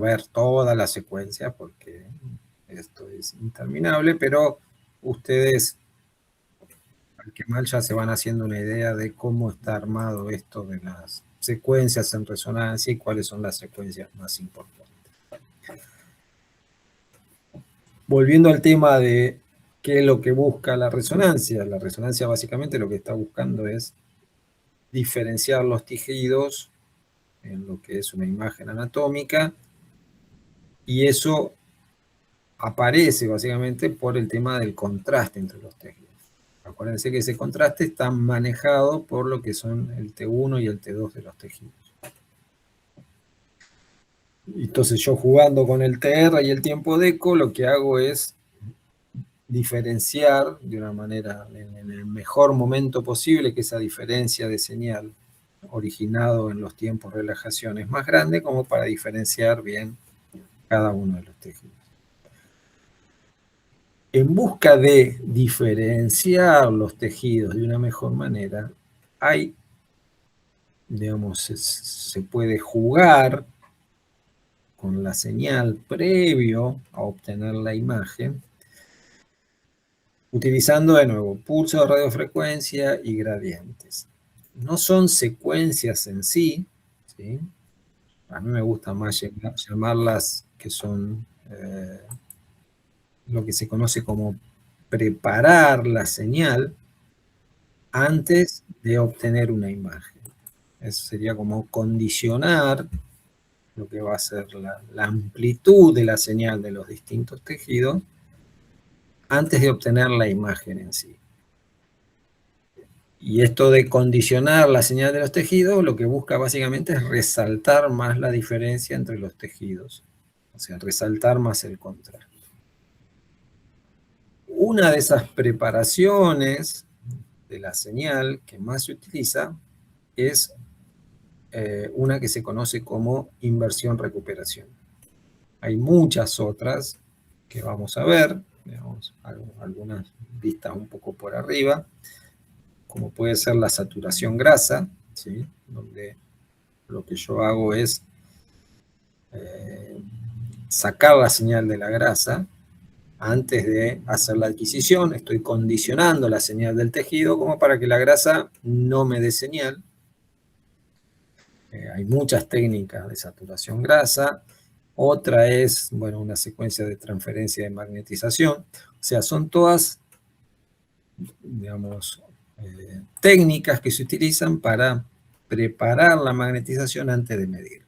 ver toda la secuencia porque esto es interminable, pero ustedes al que mal ya se van haciendo una idea de cómo está armado esto de las secuencias en resonancia y cuáles son las secuencias más importantes. Volviendo al tema de qué es lo que busca la resonancia básicamente lo que está buscando es diferenciar los tejidos en lo que es una imagen anatómica, y eso aparece básicamente por el tema del contraste entre los tejidos. Acuérdense que ese contraste está manejado por lo que son el T1 y el T2 de los tejidos. Entonces yo jugando con el TR y el tiempo de eco, lo que hago es diferenciar de una manera, en el mejor momento posible, que esa diferencia de señal originado en los tiempos de relajación es más grande, como para diferenciar bien cada uno de los tejidos. En busca de diferenciar los tejidos de una mejor manera, hay, digamos, se puede jugar con la señal previo a obtener la imagen, utilizando de nuevo pulso de radiofrecuencia y gradientes. No son secuencias en sí, ¿sí? A mí me gusta más llamarlas que son lo que se conoce como preparar la señal antes de obtener una imagen. Eso sería como condicionar lo que va a ser la amplitud de la señal de los distintos tejidos antes de obtener la imagen en sí. Y esto de condicionar la señal de los tejidos lo que busca básicamente es resaltar más la diferencia entre los tejidos, o sea, resaltar más el contraste. Una de esas preparaciones de la señal que más se utiliza es una que se conoce como inversión-recuperación. Hay muchas otras que vamos a ver, digamos, algunas vistas un poco por arriba, como puede ser la saturación grasa, ¿sí? Donde lo que yo hago es sacar la señal de la grasa antes de hacer la adquisición. Estoy condicionando la señal del tejido como para que la grasa no me dé señal. Hay muchas técnicas de saturación grasa. Otra es, bueno, una secuencia de transferencia de magnetización. O sea, son todas, digamos, técnicas que se utilizan para preparar la magnetización antes de medirla.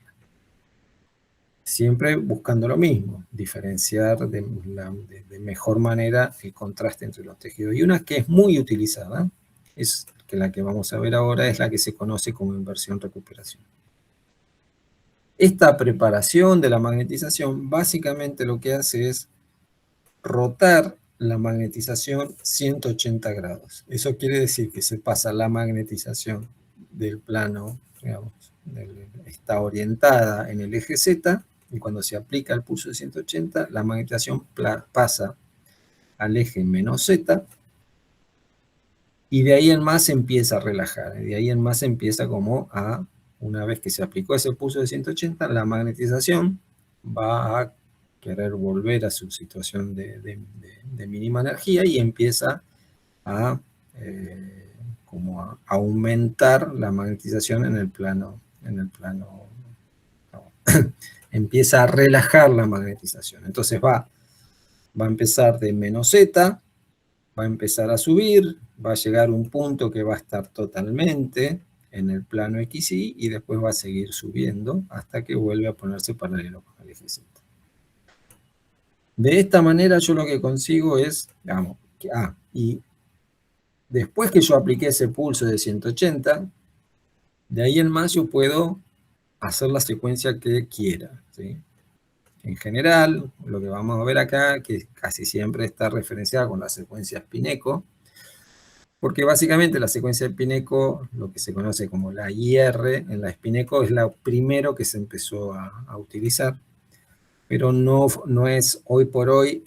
Siempre buscando lo mismo, diferenciar de mejor manera el contraste entre los tejidos. Y una que es muy utilizada, es que la que vamos a ver ahora, es la que se conoce como inversión-recuperación. Esta preparación de la magnetización básicamente lo que hace es rotar la magnetización 180 grados. Eso quiere decir que se pasa la magnetización del plano, digamos, está orientada en el eje Z, y cuando se aplica el pulso de 180, la magnetización pasa al eje menos Z, y de ahí en más se empieza a relajar, de ahí en más se empieza como a, una vez que se aplicó ese pulso de 180, la magnetización va a querer volver a su situación de mínima energía y empieza a, como a aumentar la magnetización en el plano, no, empieza a relajar la magnetización. Entonces va a empezar de menos Z, va a empezar a subir, va a llegar a un punto que va a estar totalmente en el plano XY y después va a seguir subiendo hasta que vuelve a ponerse paralelo con el eje Z. De esta manera yo lo que consigo es, digamos, y después que yo apliqué ese pulso de 180, de ahí en más yo puedo hacer la secuencia que quiera, ¿sí? En general, lo que vamos a ver acá, que casi siempre está referenciada con la secuencia Spinecco, porque básicamente la secuencia de Spinecco, lo que se conoce como la IR en la Spinecco, es lo primero que se empezó a utilizar, pero no es hoy por hoy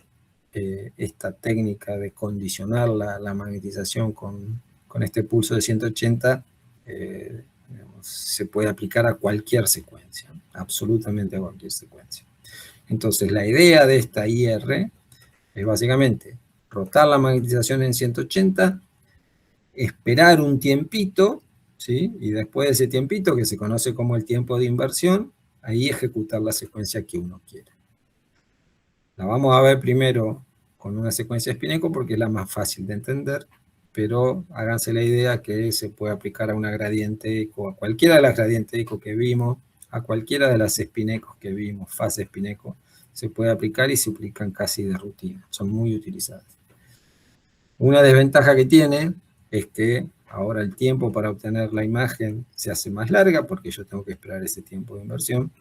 esta técnica de condicionar la magnetización con este pulso de 180, digamos, se puede aplicar a cualquier secuencia, absolutamente a cualquier secuencia. Entonces, la idea de esta IR es básicamente rotar la magnetización en 180, esperar un tiempito, ¿sí? Y después de ese tiempito, que se conoce como el tiempo de inversión, ahí ejecutar la secuencia que uno quiere. La vamos a ver primero con una secuencia Spinecco porque es la más fácil de entender, pero háganse la idea que se puede aplicar a una gradiente eco, a cualquiera de las gradientes eco que vimos, a cualquiera de las Spinecos que vimos, fase Spinecco, se puede aplicar y se aplican casi de rutina, son muy utilizadas. Una desventaja que tiene es que ahora el tiempo para obtener la imagen se hace más larga porque yo tengo que esperar ese tiempo de inversión.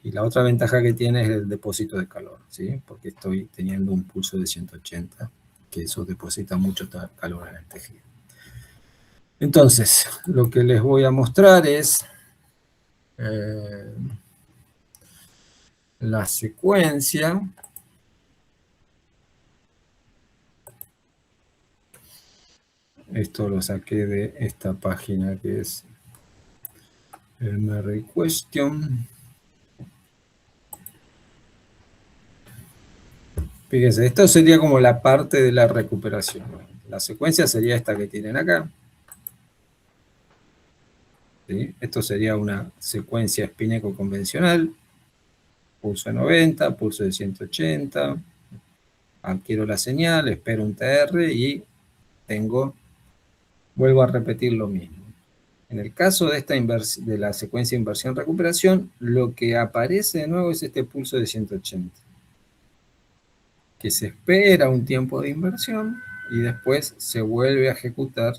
Y la otra ventaja que tiene es el depósito de calor, ¿sí? Porque estoy teniendo un pulso de 180, que eso deposita mucho calor en el tejido. Entonces, lo que les voy a mostrar es la secuencia. Esto lo saqué de esta página que es el Merry Question. Fíjense, esto sería como la parte de la recuperación. La secuencia sería esta que tienen acá. ¿Sí? Esto sería una secuencia Spinecco convencional. Pulso de 90, pulso de 180. Adquiero la señal, espero un TR y vuelvo a repetir lo mismo. En el caso de, de la secuencia inversión-recuperación, lo que aparece de nuevo es este pulso de 180. Que se espera un tiempo de inversión y después se vuelve a ejecutar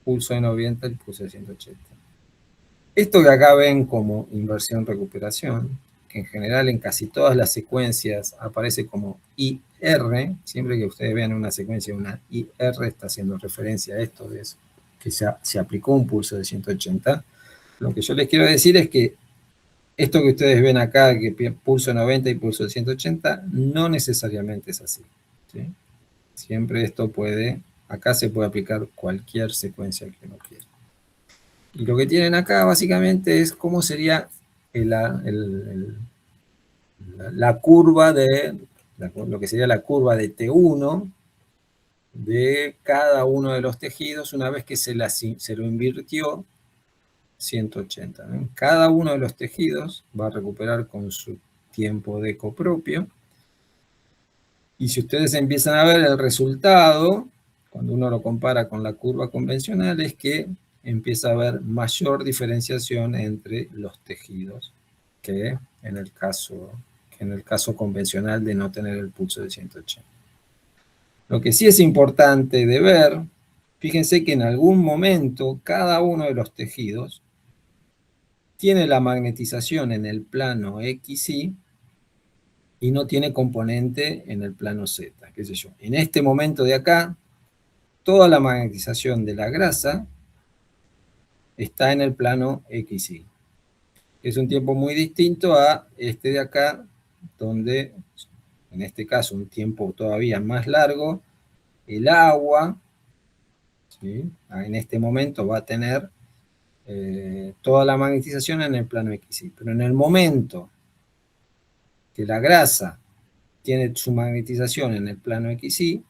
pulso de 90 y pulso de 180. Esto que acá ven como inversión-recuperación, que en general en casi todas las secuencias aparece como IR, siempre que ustedes vean una secuencia una IR está haciendo referencia a esto, de eso, que se aplicó un pulso de 180. Lo que yo les quiero decir es que esto que ustedes ven acá, que pulso 90 y pulso de 180, no necesariamente es así, ¿sí? Siempre esto acá se puede aplicar cualquier secuencia que uno quiera. Y lo que tienen acá básicamente es cómo sería la curva de, lo que sería la curva de T1 de cada uno de los tejidos una vez que se lo invirtió 180. ¿no? Cada uno de los tejidos va a recuperar con su tiempo de eco propio. Y si ustedes empiezan a ver el resultado, cuando uno lo compara con la curva convencional, es que empieza a haber mayor diferenciación entre los tejidos que en el caso convencional de no tener el pulso de 180. Lo que sí es importante de ver, fíjense que en algún momento cada uno de los tejidos tiene la magnetización en el plano XY y no tiene componente en el plano Z, qué sé yo. En este momento de acá, toda la magnetización de la grasa está en el plano XY. Es un tiempo muy distinto a este de acá, donde, en este caso, un tiempo todavía más largo, el agua, ¿sí? En este momento va a tener toda la magnetización en el plano XY. Pero en el momento que la grasa tiene su magnetización en el plano XY,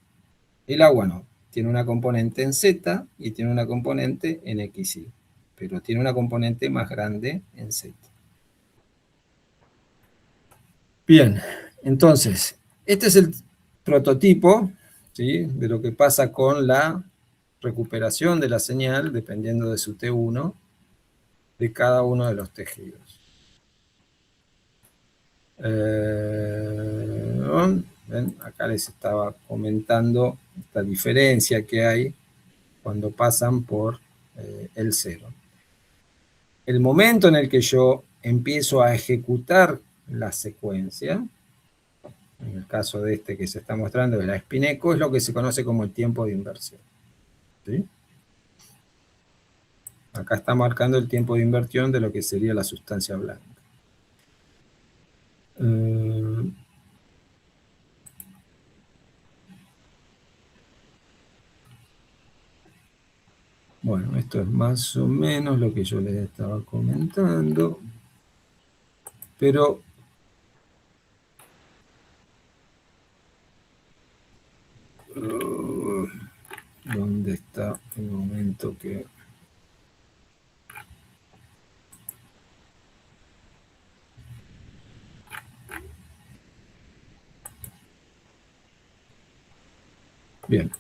el agua no. Tiene una componente en Z y tiene una componente en XY. Pero tiene una componente más grande en Z. Bien, entonces, este es el prototipo, ¿sí? De lo que pasa con la recuperación de la señal, dependiendo de su T1, de cada uno de los tejidos. ¿Ven? Acá les estaba comentando esta diferencia que hay cuando pasan por el cero. El momento en el que yo empiezo a ejecutar la secuencia, en el caso de este que se está mostrando de la Spinecco, es lo que se conoce como el tiempo de inversión. ¿Sí? Acá está marcando el tiempo de inversión de lo que sería la sustancia blanca. Bueno, esto es más o menos lo que yo les estaba comentando. Pero ¿Dónde está el momento que... Bien,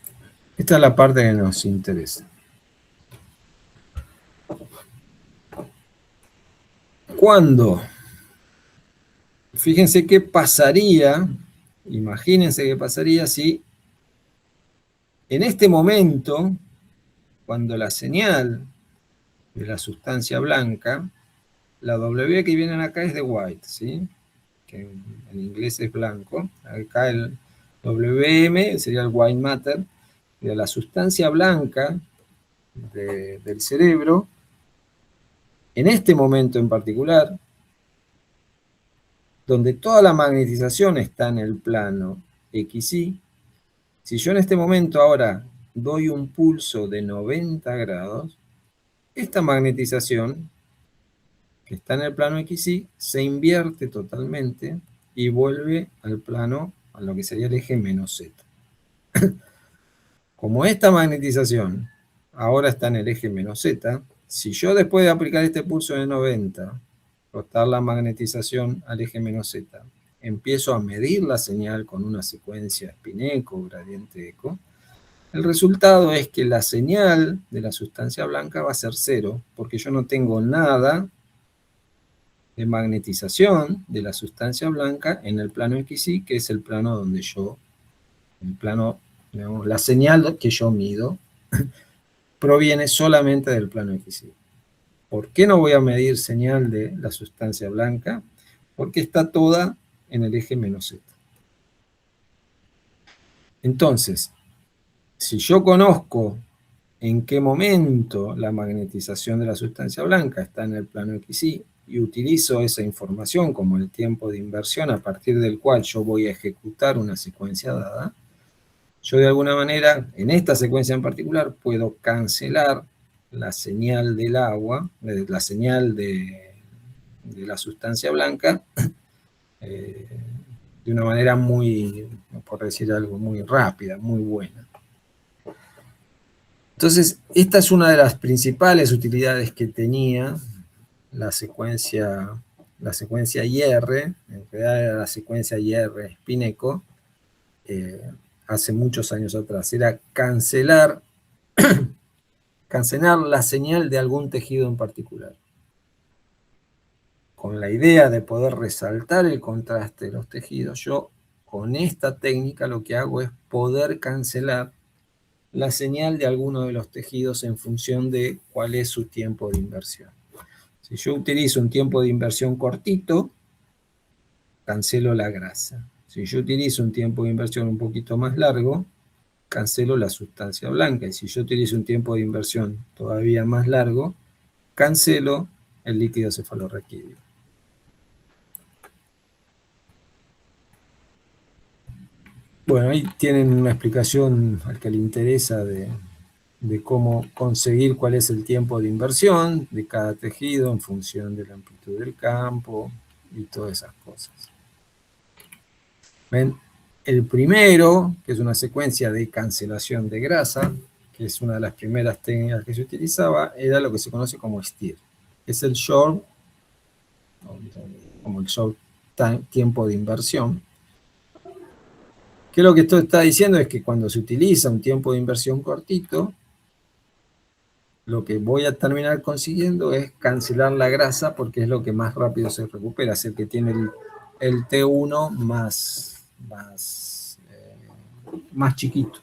esta es la parte que nos interesa. ¿Cuándo? Fíjense qué pasaría, imagínense qué pasaría si en este momento, cuando la señal de la sustancia blanca, la W que vienen acá es de white, ¿sí? Que en inglés es blanco. Acá el WM sería el white matter, de la sustancia blanca del cerebro. En este momento en particular, donde toda la magnetización está en el plano XY, si yo en este momento ahora doy un pulso de 90 grados, esta magnetización que está en el plano XY se invierte totalmente y vuelve al plano, a lo que sería el eje menos Z. Como esta magnetización ahora está en el eje menos Z, si yo después de aplicar este pulso de 90, rotar la magnetización al eje menos Z, empiezo a medir la señal con una secuencia spin-echo, gradiente eco, el resultado es que la señal de la sustancia blanca va a ser cero, porque yo no tengo nada de magnetización de la sustancia blanca en el plano XY, que es el plano donde yo, el plano, digamos, la señal que yo mido, proviene solamente del plano XY. ¿Por qué no voy a medir señal de la sustancia blanca? Porque está toda en el eje menos Z. Entonces, si yo conozco en qué momento la magnetización de la sustancia blanca está en el plano XY y utilizo esa información como el tiempo de inversión a partir del cual yo voy a ejecutar una secuencia dada, yo de alguna manera, en esta secuencia en particular, puedo cancelar la señal del agua, la señal de la sustancia blanca, de una manera muy, por decir algo, muy rápida, muy buena. Entonces, esta es una de las principales utilidades que tenía la secuencia IR, en realidad era la secuencia IR spin-echo, hace muchos años atrás. Era cancelar la señal de algún tejido en particular, con la idea de poder resaltar el contraste de los tejidos. Yo, con esta técnica, lo que hago es poder cancelar la señal de alguno de los tejidos en función de cuál es su tiempo de inversión. Si yo utilizo un tiempo de inversión cortito, cancelo la grasa. Si yo utilizo un tiempo de inversión un poquito más largo, cancelo la sustancia blanca. Y si yo utilizo un tiempo de inversión todavía más largo, cancelo el líquido cefalorraquídeo. Bueno, ahí tienen una explicación al que le interesa de cómo conseguir cuál es el tiempo de inversión de cada tejido en función de la amplitud del campo y todas esas cosas. ¿Ven? El primero, que es una secuencia de cancelación de grasa, que es una de las primeras técnicas que se utilizaba, era lo que se conoce como STIR. Es el short, como el short tiempo de inversión. Que lo que esto está diciendo es que cuando se utiliza un tiempo de inversión cortito, lo que voy a terminar consiguiendo es cancelar la grasa porque es lo que más rápido se recupera, es el que tiene el T1 más chiquito.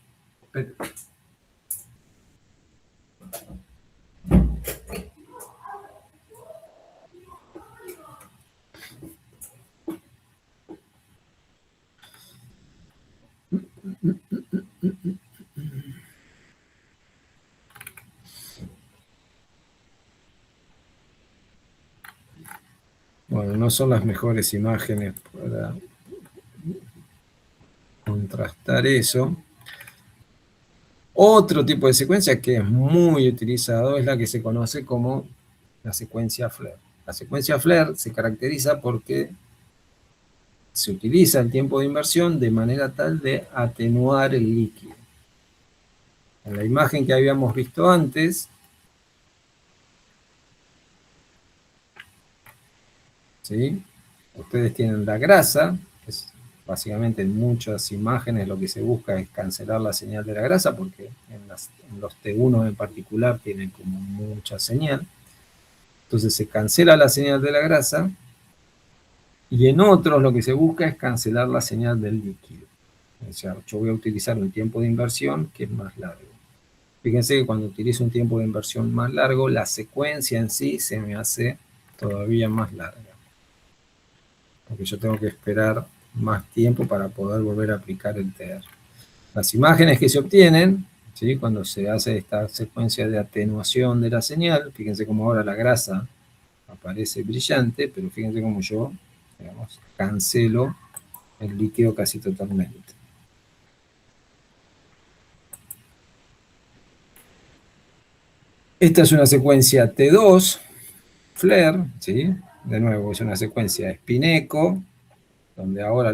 Bueno, no son las mejores imágenes para contrastar eso. Otro tipo de secuencia que es muy utilizado es la que se conoce como la secuencia Flair. La secuencia Flair se caracteriza porque se utiliza el tiempo de inversión de manera tal de atenuar el líquido. En la imagen que habíamos visto antes, ¿sí? Ustedes tienen la grasa, que es básicamente en muchas imágenes lo que se busca es cancelar la señal de la grasa, porque en los T1 en particular tienen como mucha señal. Entonces se cancela la señal de la grasa, y en otros lo que se busca es cancelar la señal del líquido. O sea, yo voy a utilizar un tiempo de inversión que es más largo. Fíjense que cuando utilizo un tiempo de inversión más largo, la secuencia en sí se me hace todavía más larga, porque yo tengo que esperar más tiempo para poder volver a aplicar el TR. Las imágenes que se obtienen, ¿sí? Cuando se hace esta secuencia de atenuación de la señal, fíjense cómo ahora la grasa aparece brillante, pero fíjense cómo yo, digamos, cancelo el líquido casi totalmente. Esta es una secuencia T2, FLAIR, ¿sí? De nuevo, es una secuencia spin-echo, donde ahora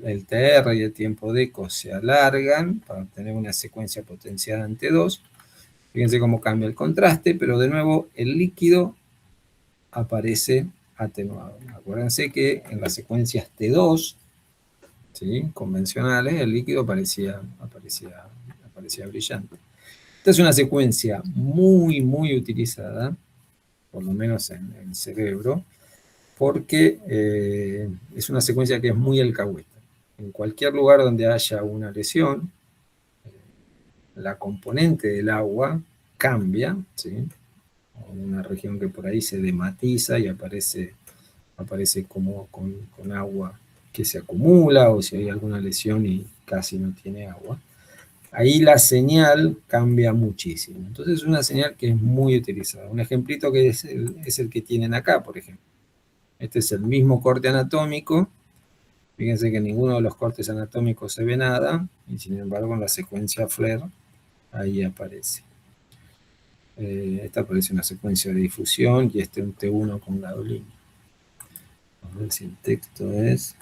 el TR y el tiempo de eco se alargan para obtener una secuencia potenciada en T2. Fíjense cómo cambia el contraste, pero de nuevo el líquido aparece atenuado. Acuérdense que en las secuencias T2, ¿sí? Convencionales, el líquido aparecía brillante. Esta es una secuencia muy, muy utilizada, por lo menos en el cerebro, porque es una secuencia que es muy alcahueta. En cualquier lugar donde haya una lesión, la componente del agua cambia, ¿sí? En una región que por ahí se dematiza y aparece como con agua que se acumula, o si hay alguna lesión y casi no tiene agua. Ahí la señal cambia muchísimo. Entonces es una señal que es muy utilizada. Un ejemplito que es el que tienen acá, por ejemplo. Este es el mismo corte anatómico. Fíjense que en ninguno de los cortes anatómicos se ve nada, y sin embargo en la secuencia FLAIR ahí aparece. Esta aparece una secuencia de difusión y este un T1 con gadolina. A ver si el texto es...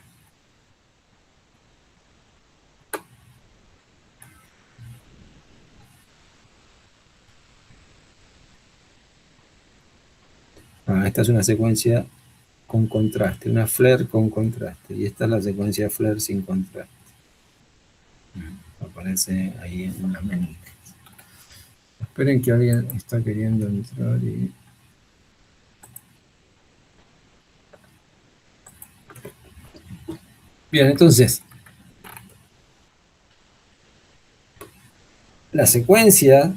esta es una secuencia con contraste, una FLAIR con contraste, y esta es la secuencia FLAIR sin contraste. Aparece ahí en la menú. Esperen que alguien está queriendo entrar y... Bien, entonces, la secuencia,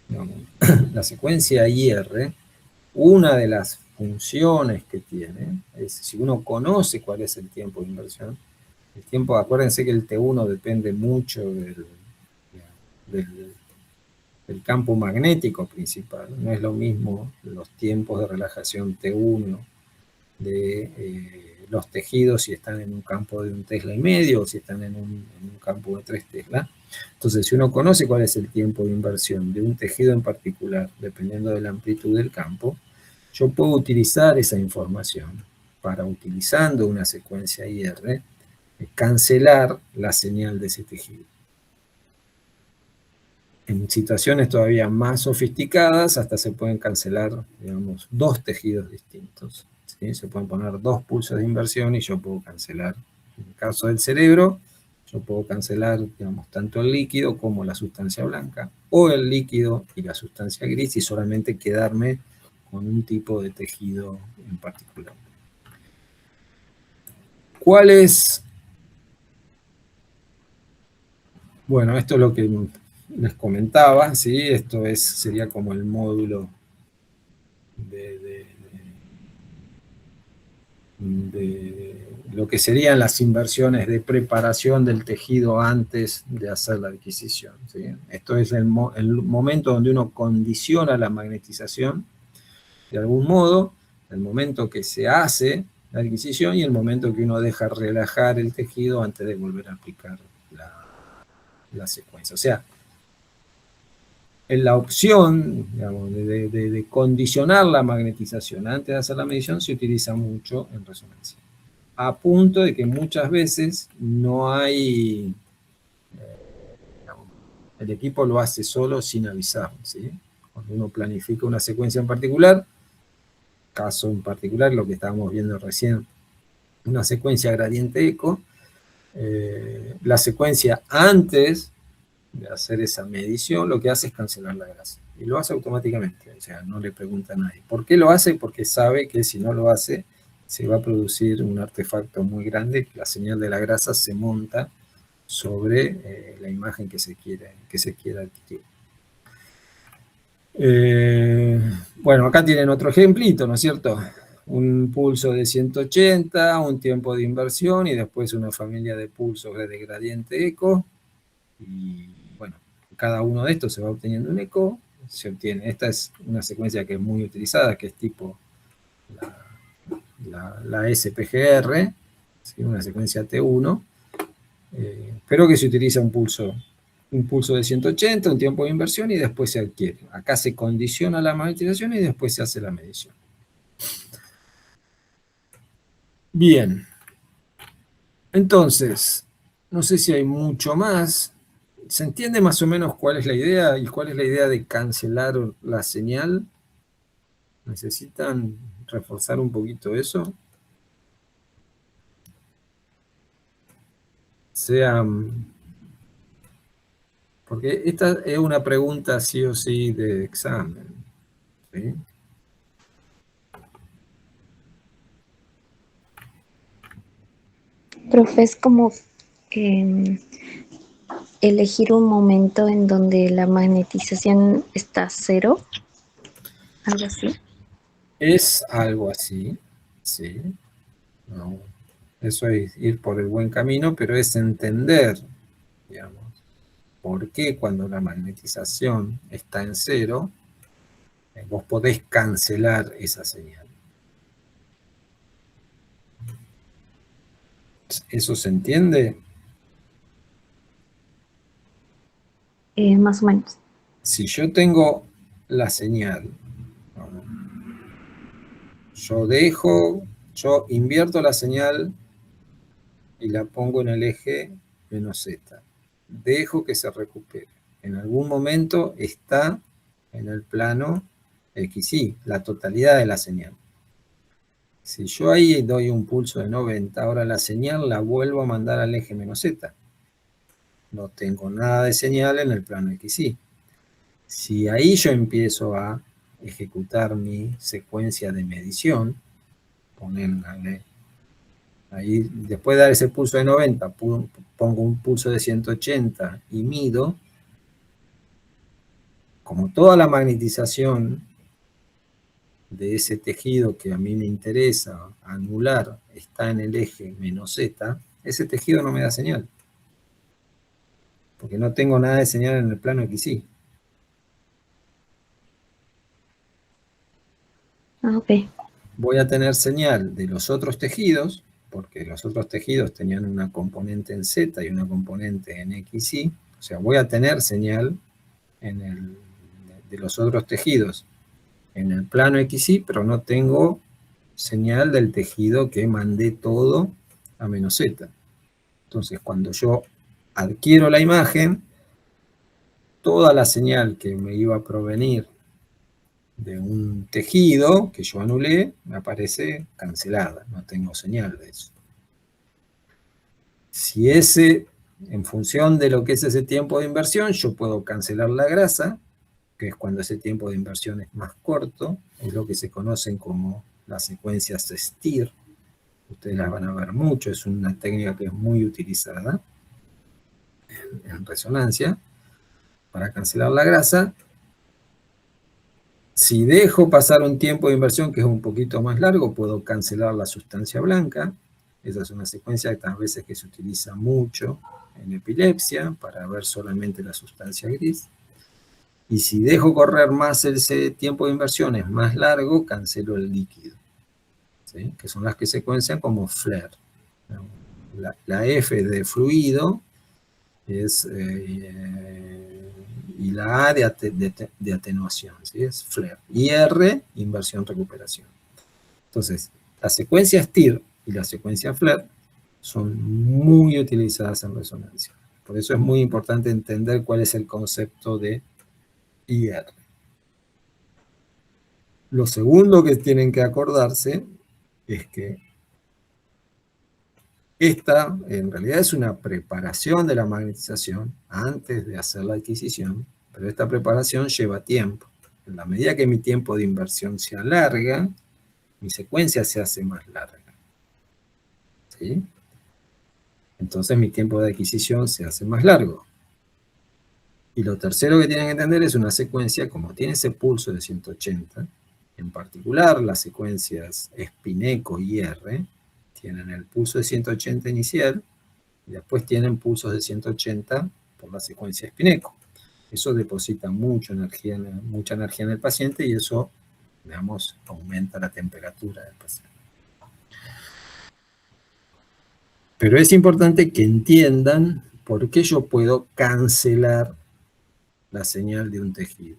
digamos, la secuencia IR, una de las funciones que tiene es, si uno conoce cuál es el tiempo de inversión, el tiempo, acuérdense que el T1 depende mucho del campo magnético principal. No es lo mismo los tiempos de relajación T1 de los tejidos si están en un campo de 1,5 Tesla o si están en un campo de 3 Tesla. Entonces, si uno conoce cuál es el tiempo de inversión de un tejido en particular, dependiendo de la amplitud del campo, yo puedo utilizar esa información para, utilizando una secuencia IR, cancelar la señal de ese tejido. En situaciones todavía más sofisticadas, hasta se pueden cancelar, digamos, 2 tejidos distintos, ¿sí? Se pueden poner 2 pulsos de inversión y yo puedo cancelar. En el caso del cerebro, yo puedo cancelar, digamos, tanto el líquido como la sustancia blanca, o el líquido y la sustancia gris, y solamente quedarme con un tipo de tejido en particular. ¿Cuál es? Bueno, esto es lo que les comentaba, ¿sí? Esto sería como el módulo de lo que serían las inversiones de preparación del tejido antes de hacer la adquisición, ¿sí? Esto es el momento donde uno condiciona la magnetización de algún modo, el momento que se hace la adquisición y el momento que uno deja relajar el tejido antes de volver a aplicar la secuencia. O sea, en la opción, digamos, de condicionar la magnetización antes de hacer la medición se utiliza mucho en resonancia, a punto de que muchas veces no hay, digamos, El equipo lo hace solo sin avisar, ¿sí? Cuando uno planifica una secuencia en particular, caso en particular, lo que estábamos viendo recién, una secuencia gradiente eco, la secuencia antes de hacer esa medición, lo que hace es cancelar la grasa. Y lo hace automáticamente, o sea, no le pregunta a nadie. ¿Por qué lo hace? Porque sabe que si no lo hace, se va a producir un artefacto muy grande, que la señal de la grasa se monta sobre la imagen que se quiera adquirir. Bueno, acá tienen otro ejemplito, ¿no es cierto? Un pulso de 180, un tiempo de inversión y después una familia de pulsos de gradiente eco. Y bueno, cada uno de estos se va obteniendo un eco, se obtiene. Esta es una secuencia que es muy utilizada, que es tipo la SPGR, ¿sí? Una secuencia T1, pero que se utiliza un pulso de 180, un tiempo de inversión y después se adquiere. Acá se condiciona la magnetización y después se hace la medición. Bien. Entonces, no sé si hay mucho más. ¿Se entiende más o menos cuál es la idea y cuál es la idea de cancelar la señal? ¿Necesitan reforzar un poquito eso? Porque esta es una pregunta sí o sí de examen, ¿sí? Profe, es como elegir un momento en donde la magnetización está cero, algo así. Es algo así, sí. No, eso es ir por el buen camino, pero es entender, digamos, por qué cuando la magnetización está en cero, vos podés cancelar esa señal. ¿Eso se entiende? Más o menos. Si yo tengo la señal, yo invierto la señal y la pongo en el eje menos z. Dejo que se recupere. En algún momento está en el plano XY, la totalidad de la señal. Si yo ahí doy un pulso de 90, ahora la señal la vuelvo a mandar al eje menos z. No tengo nada de señal en el plano XY. Si ahí yo empiezo a ejecutar mi secuencia de medición, ponerle ahí, después de dar ese pulso de 90, pongo un pulso de 180 y mido, como toda la magnetización de ese tejido que a mí me interesa anular está en el eje menos z, ese tejido no me da señal. Porque no tengo nada de señal en el plano XY. Ok. Voy a tener señal de los otros tejidos, porque los otros tejidos tenían una componente en Z y una componente en XY, o sea, voy a tener señal de los otros tejidos en el plano XY, pero no tengo señal del tejido que mandé todo a menos Z. Entonces, cuando yo adquiero la imagen, toda la señal que me iba a provenir de un tejido que yo anulé, me aparece cancelada, no tengo señal de eso. Si en función de lo que es ese tiempo de inversión, yo puedo cancelar la grasa, que es cuando ese tiempo de inversión es más corto, es lo que se conocen como las secuencias STIR. Ustedes las van a ver mucho, es una técnica que es muy utilizada en resonancia para cancelar la grasa. Si dejo pasar un tiempo de inversión que es un poquito más largo, puedo cancelar la sustancia blanca. Esa es una secuencia que a veces que se utiliza mucho en epilepsia para ver solamente la sustancia gris. Y si dejo correr más ese tiempo de inversión es más largo, cancelo el líquido, ¿sí? Que son las que se secuencian como FLAIR. La F de fluido es... y la A de atenuación, ¿sí? Es FLAIR. Y R, inversión-recuperación. Entonces, la secuencia STIR y la secuencia FLAIR son muy utilizadas en resonancia. Por eso es muy importante entender cuál es el concepto de IR. Lo segundo que tienen que acordarse es que esta en realidad es una preparación de la magnetización antes de hacer la adquisición, pero esta preparación lleva tiempo. En la medida que mi tiempo de inversión se alarga, mi secuencia se hace más larga. ¿Sí? Entonces mi tiempo de adquisición se hace más largo. Y lo tercero que tienen que entender es una secuencia, como tiene ese pulso de 180, en particular las secuencias Spineco y R, tienen el pulso de 180 inicial, y después tienen pulsos de 180 por la secuencia Spineco. Eso deposita mucha energía en el paciente y eso, digamos, aumenta la temperatura del paciente. Pero es importante que entiendan por qué yo puedo cancelar la señal de un tejido.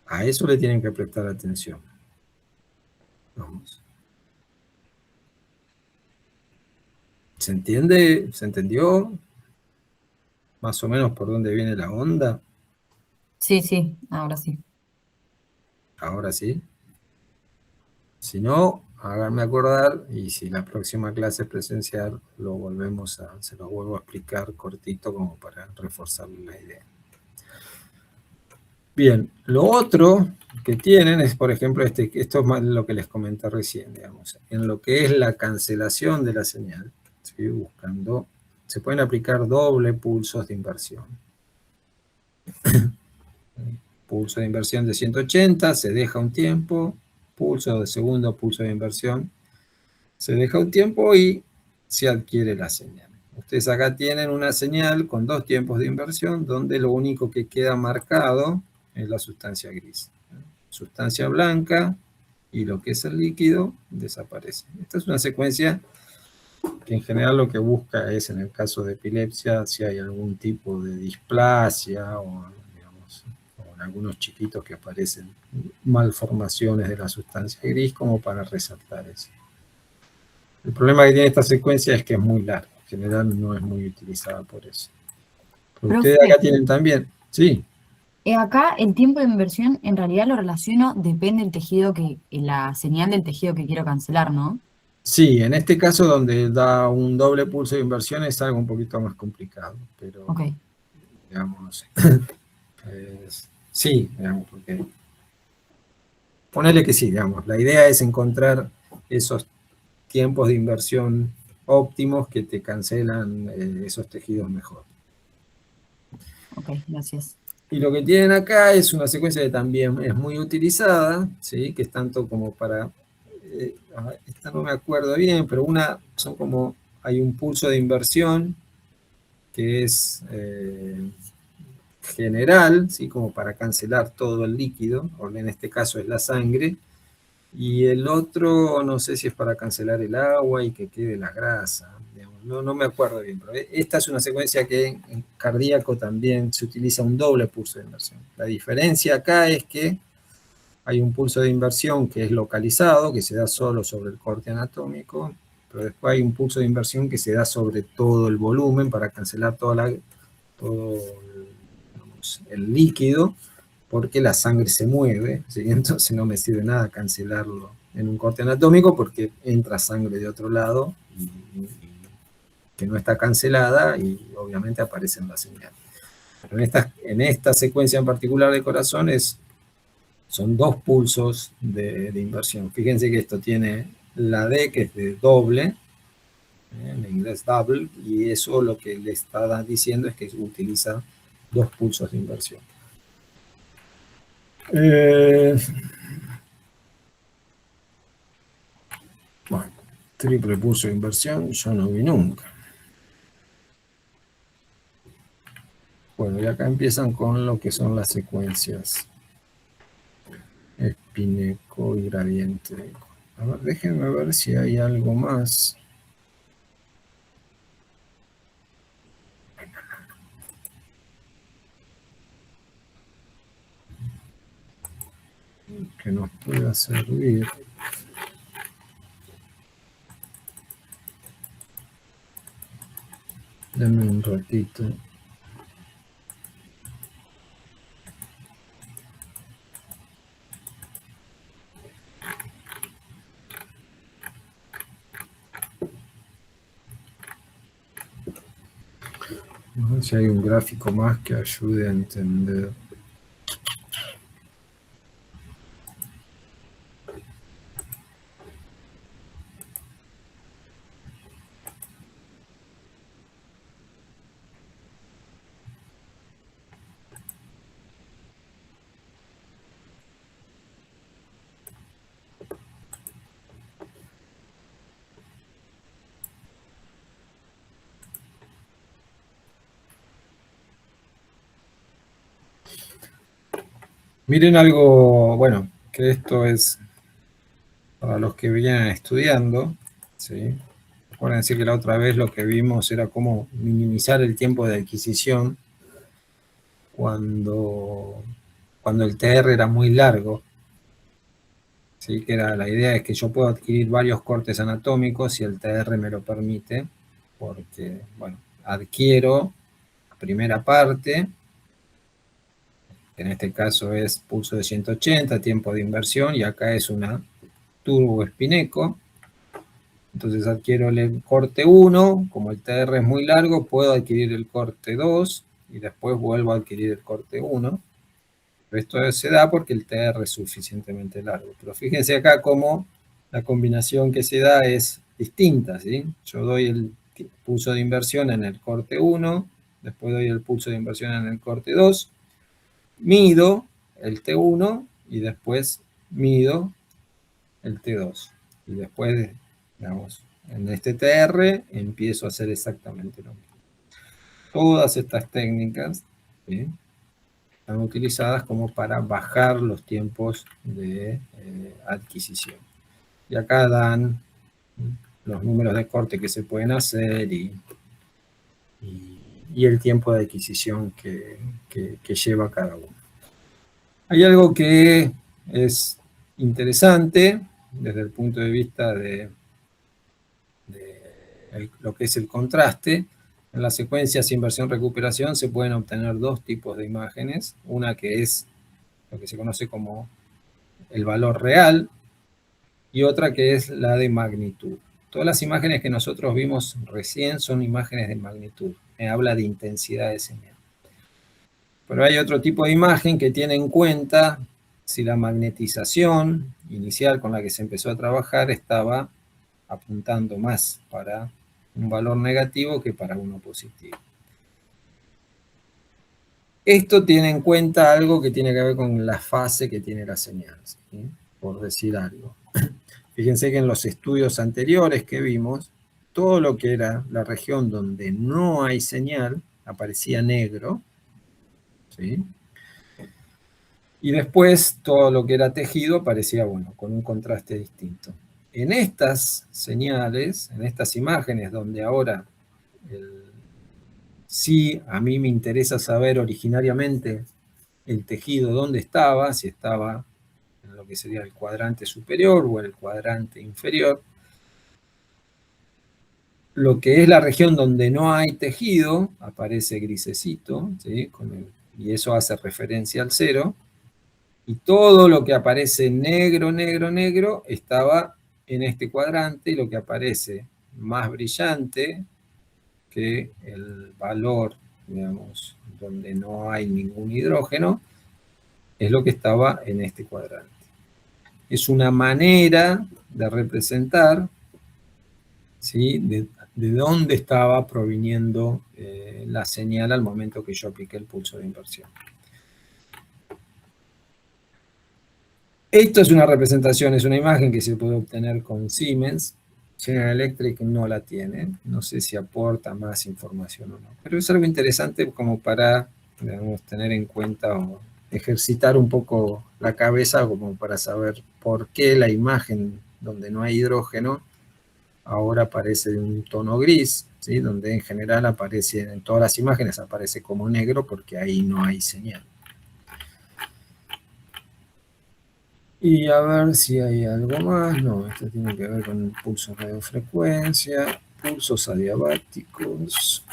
A eso le tienen que prestar atención. Vamos. ¿Se entiende? ¿Se entendió? Más o menos por dónde viene la onda. Sí, sí, ahora sí. Ahora sí. Si no, háganme acordar y si la próxima clase es presencial, se lo vuelvo a explicar cortito como para reforzar la idea. Bien, lo otro que tienen es, por ejemplo, esto es más lo que les comenté recién, digamos, en lo que es la cancelación de la señal, ¿sí? Se pueden aplicar doble pulsos de inversión. Pulso de inversión de 180, se deja un tiempo, pulso de segundo pulso de inversión, se deja un tiempo y se adquiere la señal. Ustedes acá tienen una señal con dos tiempos de inversión donde lo único que queda marcado es la sustancia gris. Sustancia blanca y lo que es el líquido desaparece. Esta es una secuencia que en general lo que busca es, en el caso de epilepsia, si hay algún tipo de displasia o, digamos, o en algunos chiquitos que aparecen malformaciones de la sustancia gris, como para resaltar eso. El problema que tiene esta secuencia es que es muy larga. En general no es muy utilizada por eso. Pero ustedes Profe, acá tienen también, sí. acá el tiempo de inversión en realidad lo relaciono, depende del tejido la señal del tejido que quiero cancelar, ¿no? Sí, en este caso donde da un doble pulso de inversión es algo un poquito más complicado, pero Ok, digamos, sí, digamos, porque ponele que sí, digamos, la idea es encontrar esos tiempos de inversión óptimos que te cancelan esos tejidos mejor. ok, gracias. Y lo que tienen acá es una secuencia que también es muy utilizada, ¿sí? Que es tanto como para, esta no me acuerdo bien, pero hay un pulso de inversión que es general, ¿sí? Como para cancelar todo el líquido, o en este caso es la sangre, y el otro no sé si es para cancelar el agua y que quede la grasa, digamos. No me acuerdo bien, pero esta es una secuencia que en cardíaco también se utiliza un doble pulso de inversión. La diferencia acá es que hay un pulso de inversión que es localizado, que se da solo sobre el corte anatómico, pero después hay un pulso de inversión que se da sobre todo el volumen para cancelar todo digamos, el líquido, porque la sangre se mueve, ¿sí? Entonces no me sirve nada cancelarlo en un corte anatómico porque entra sangre de otro lado y que no está cancelada y obviamente aparece en la señal. Pero en esta secuencia en particular de corazón son dos pulsos de inversión. Fíjense que esto tiene la D, que es de doble, en inglés double, y eso lo que le está diciendo es que utiliza dos pulsos de inversión. Bueno, triple pulso de inversión yo no vi nunca. Bueno, y acá empiezan con lo que son las secuencias Spineco y gradiente. A ver, déjenme ver si hay algo más. Que nos pueda servir. Dame un ratito. A ver si hay un gráfico más que ayude a entender. Miren algo, bueno, que esto es para los que vienen estudiando, ¿sí? Acuérdense que la otra vez lo que vimos era cómo minimizar el tiempo de adquisición cuando el TR era muy largo. ¿Sí? Que era, la idea es que yo puedo adquirir varios cortes anatómicos si el TR me lo permite, porque, bueno, adquiero la primera parte, que en este caso es pulso de 180, tiempo de inversión, y acá es una turbo espineco. Entonces adquiero el corte 1, como el TR es muy largo, puedo adquirir el corte 2, y después vuelvo a adquirir el corte 1. Esto se da porque el TR es suficientemente largo. Pero fíjense acá cómo la combinación que se da es distinta, ¿sí? Yo doy el pulso de inversión en el corte 1, después doy el pulso de inversión en el corte 2, mido el T1 y después mido el T2. Y después, digamos, en este TR empiezo a hacer exactamente lo mismo. Todas estas técnicas, ¿sí?, están utilizadas como para bajar los tiempos de adquisición. Y acá dan los números de corte que se pueden hacer y el tiempo de adquisición que lleva cada uno. Hay algo que es interesante desde el punto de vista de lo que es el contraste. En las secuencias inversión-recuperación se pueden obtener dos tipos de imágenes. Una que es lo que se conoce como el valor real, y otra que es la de magnitud. Todas las imágenes que nosotros vimos recién son imágenes de magnitud. Me habla de intensidad de señal. Pero hay otro tipo de imagen que tiene en cuenta si la magnetización inicial con la que se empezó a trabajar estaba apuntando más para un valor negativo que para uno positivo. Esto tiene en cuenta algo que tiene que ver con la fase que tiene la señal, ¿sí?, por decir algo. Fíjense que en los estudios anteriores que vimos, todo lo que era la región donde no hay señal aparecía negro, ¿sí?, y después todo lo que era tejido aparecía, bueno, con un contraste distinto. En estas señales, en estas imágenes donde ahora sí a mí me interesa saber originariamente el tejido dónde estaba, si estaba en lo que sería el cuadrante superior o el cuadrante inferior. Lo que es la región donde no hay tejido aparece grisecito, ¿sí?, y eso hace referencia al 0. Y todo lo que aparece negro, negro, negro estaba en este cuadrante, y lo que aparece más brillante que el valor, digamos, donde no hay ningún hidrógeno, es lo que estaba en este cuadrante. Es una manera de representar, ¿sí?, de dónde estaba proviniendo la señal al momento que yo apliqué el pulso de inversión. Esto es una representación, es una imagen que se puede obtener con Siemens. General Electric no la tiene, no sé si aporta más información o no, pero es algo interesante como para, digamos, tener en cuenta o ejercitar un poco la cabeza como para saber por qué la imagen donde no hay hidrógeno ahora aparece de un tono gris, ¿sí?, donde en general aparece, en todas las imágenes aparece como negro porque ahí no hay señal. Y a ver si hay algo más. No, esto tiene que ver con el pulso radiofrecuencia, pulsos adiabáticos.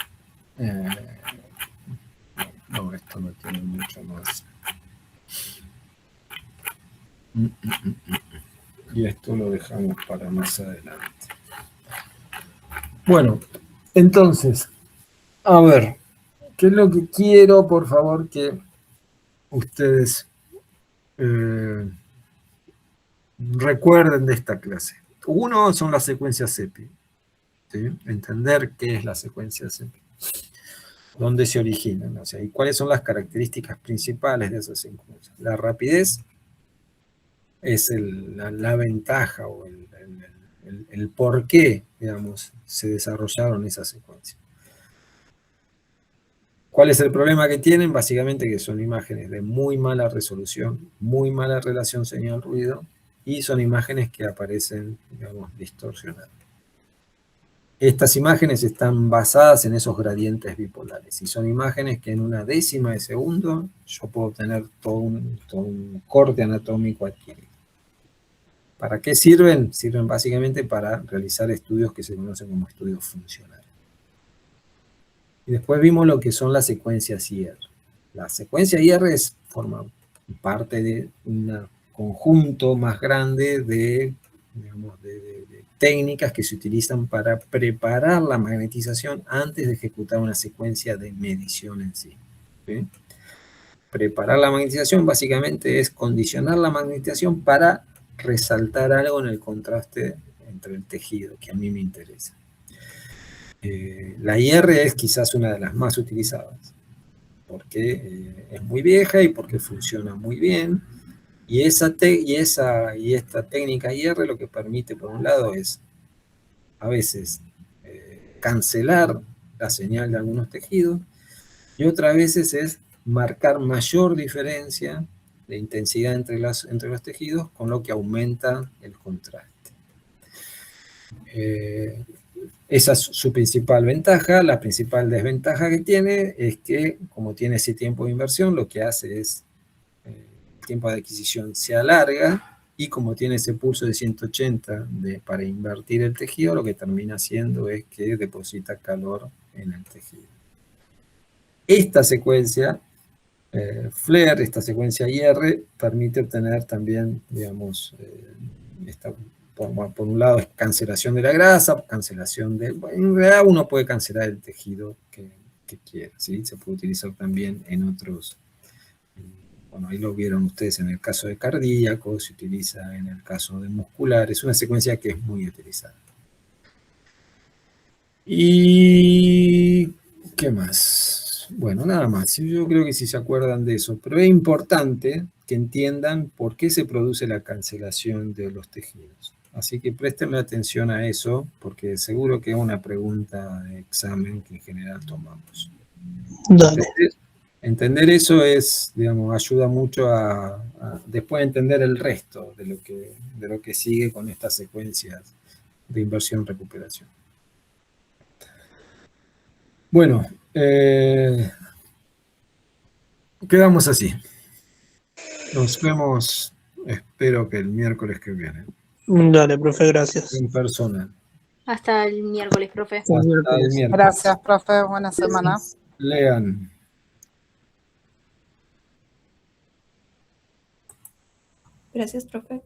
No, esto no tiene mucho más. Y esto lo dejamos para más adelante. Bueno, entonces, a ver, ¿qué es lo que quiero, por favor, que ustedes recuerden de esta clase? Uno son las secuencias CEPI, ¿sí? Entender qué es la secuencia CEPI, dónde se originan, o sea, y cuáles son las características principales de esas secuencias. La rapidez es la ventaja o el por qué, digamos, se desarrollaron esas secuencias. ¿Cuál es el problema que tienen? Básicamente que son imágenes de muy mala resolución, muy mala relación señal-ruido, y son imágenes que aparecen, digamos, distorsionadas. Estas imágenes están basadas en esos gradientes bipolares, y son imágenes que en una décima de segundo yo puedo obtener todo un corte anatómico adquirido. ¿Para qué sirven? Sirven básicamente para realizar estudios que se conocen como estudios funcionales. Y después vimos lo que son las secuencias IR. La secuencia IR forma parte de un conjunto más grande de, digamos, de técnicas que se utilizan para preparar la magnetización antes de ejecutar una secuencia de medición en sí. ¿Sí? Preparar la magnetización básicamente es condicionar la magnetización para resaltar algo en el contraste entre el tejido, que a mí me interesa. La IR es quizás una de las más utilizadas, porque es muy vieja y porque funciona muy bien, y esta técnica IR lo que permite, por un lado, es a veces cancelar la señal de algunos tejidos, y otras veces es marcar mayor diferencia de intensidad entre los tejidos, con lo que aumenta el contraste. Esa es su principal ventaja. La principal desventaja que tiene es que, como tiene ese tiempo de inversión, lo que hace es el tiempo de adquisición se alarga, y como tiene ese pulso de 180 para invertir el tejido, lo que termina haciendo es que deposita calor en el tejido. Esta secuencia FLAIR, esta secuencia IR, permite obtener también, digamos, por un lado es cancelación de la grasa, cancelación de... En realidad uno puede cancelar el tejido que quiera, ¿sí? Se puede utilizar también en otros... Bueno, ahí lo vieron ustedes en el caso de cardíaco, se utiliza en el caso de muscular, es una secuencia que es muy utilizada. ¿Y qué más? Bueno, nada más. Yo creo que sí se acuerdan de eso, pero es importante que entiendan por qué se produce la cancelación de los tejidos. Así que préstenme atención a eso, porque seguro que es una pregunta de examen que en general tomamos. Entender eso es, digamos, ayuda mucho a después entender el resto de lo que sigue con estas secuencias de inversión-recuperación. Bueno, quedamos así. Nos vemos, espero que el miércoles que viene. Dale, profe, gracias. En persona. Hasta el miércoles, profe. Hasta el miércoles. Gracias, profe. Buena semana. Lean. Gracias, profe.